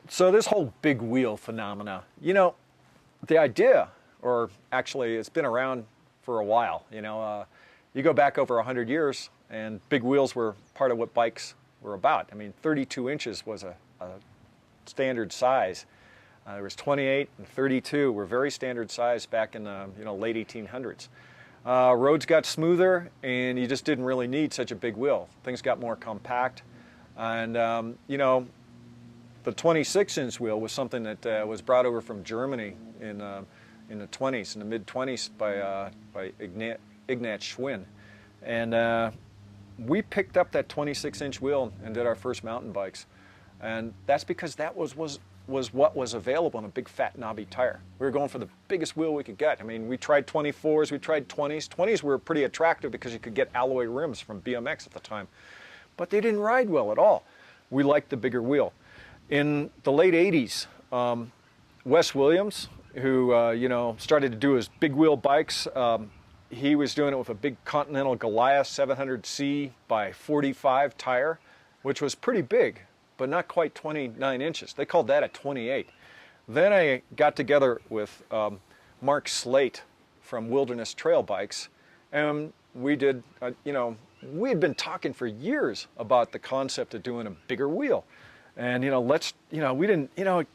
So this whole big wheel phenomena, the idea, or actually it's been around for a while, you go back over 100 years and big wheels were part of what bikes were about. I mean, 32 inches was a standard size. There was 28 and 32 were very standard size back in the late 1800s. Roads got smoother and you just didn't really need such a big wheel. Things got more compact. And, the 26-inch wheel was something that was brought over from Germany in the 20s, in the mid-20s by Ignaz Schwinn. And we picked up that 26-inch wheel and did our first mountain bikes. And that's because that was what was available on a big fat knobby tire. We were going for the biggest wheel we could get. I mean, we tried 24s, we tried 20s. 20s were pretty attractive because you could get alloy rims from BMX at the time. But they didn't ride well at all. We liked the bigger wheel. In the late 80s, Wes Williams, who started to do his big wheel bikes, he was doing it with a big Continental Goliath 700C by 45 tire, which was pretty big, but not quite 29 inches. They called that a 28. Then I got together with Mark Slate from Wilderness Trail Bikes, and we did, we had been talking for years about the concept of doing a bigger wheel. And, we didn't,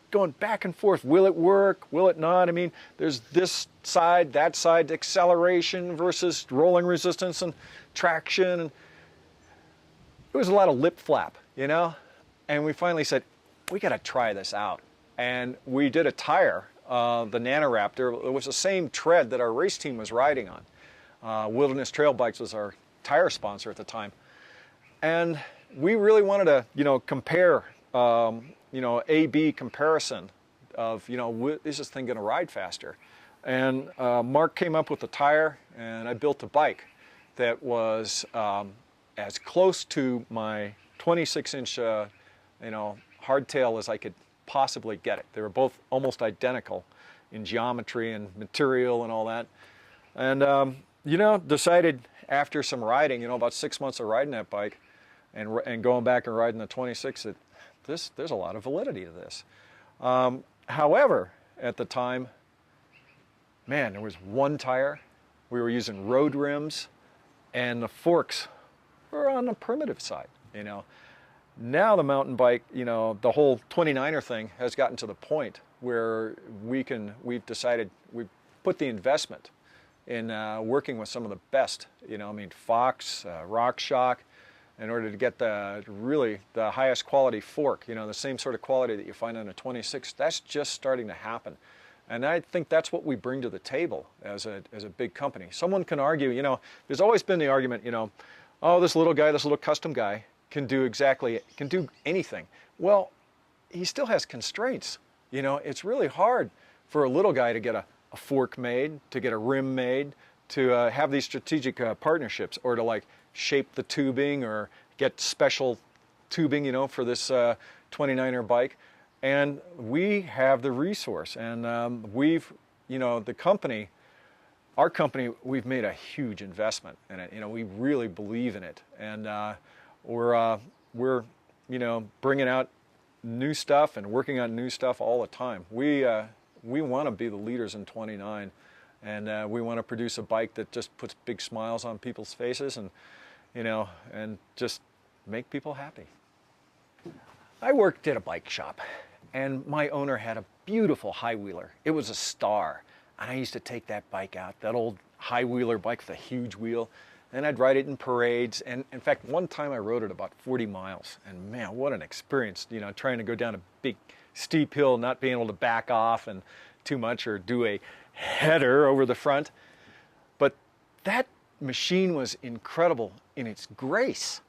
going back and forth, will it work, will it not? I mean, there's this side, that side, acceleration versus rolling resistance and traction. And it was a lot of lip flap, And we finally said, we got to try this out. And we did a tire, the Nanoraptor. It was the same tread that our race team was riding on. Wilderness Trail Bikes was our tire sponsor at the time. And we really wanted to, compare, A-B comparison of, is this thing going to ride faster? And Mark came up with the tire, and I built a bike that was as close to my 26-inch, hardtail as I could possibly get it. They were both almost identical in geometry and material and all that. And, decided after some riding, about 6 months of riding that bike and going back and riding the 26, that there's a lot of validity to this. However, at the time, man, there was one tire. We were using road rims, and the forks were on the primitive side, Now the mountain bike, the whole 29er thing has gotten to the point where we've put the investment in working with some of the best, Fox, RockShox, in order to get the highest quality fork, the same sort of quality that you find on a 26. That's just starting to happen. And I think that's what we bring to the table as a big company. Someone can argue, there's always been the argument, oh, this little guy, this little custom guy can do anything. Well, he still has constraints. It's really hard for a little guy to get a fork made, to get a rim made, to have these strategic partnerships, or to shape the tubing or get special tubing, for this 29er bike. And we have the resource, and we've, our company, we've made a huge investment in it. We really believe in it, and we're bringing out new stuff and working on new stuff all the time. We want to be the leaders in 29, and we want to produce a bike that just puts big smiles on people's faces, and and just make people happy. I worked at a bike shop, and my owner had a beautiful high-wheeler. It was a Star, and I used to take that bike out, that old high-wheeler bike with a huge wheel, and I'd ride it in parades. And in fact, one time I rode it about 40 miles, and man, what an experience, trying to go down a big steep hill, not being able to back off and too much or do a header over the front. But that machine was incredible in its grace.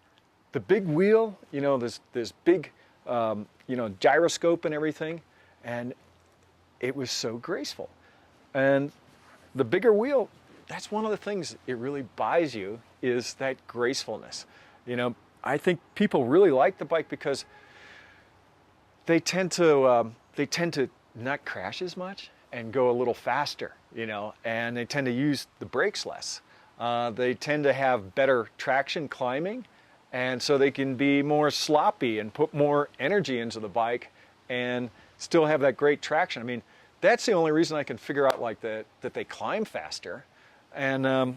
The big wheel, this big, gyroscope and everything, and it was so graceful. And the bigger wheel, that's one of the things it really buys you, is that gracefulness. I think people really like the bike because they tend to not crash as much and go a little faster, and they tend to use the brakes less. They tend to have better traction climbing, and so they can be more sloppy and put more energy into the bike and still have that great traction. I mean, that's the only reason I can figure out like that they climb faster. And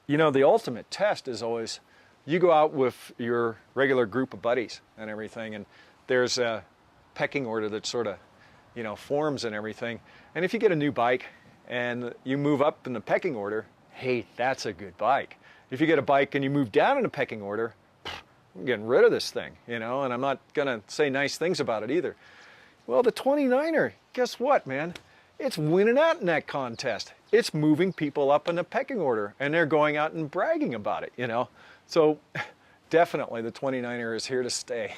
you know, the ultimate test is always you go out with your regular group of buddies and everything, and there's a pecking order that sort of, you know, forms and everything. And if you get a new bike and you move up in the pecking order, hey, that's a good bike. If you get a bike and you move down in the pecking order, I'm getting rid of this thing, you know, and I'm not going to say nice things about it either. Well, the 29er, guess what, man? It's winning out in that contest. It's moving people up in the pecking order, and they're going out and bragging about it, you know. So definitely the 29er is here to stay.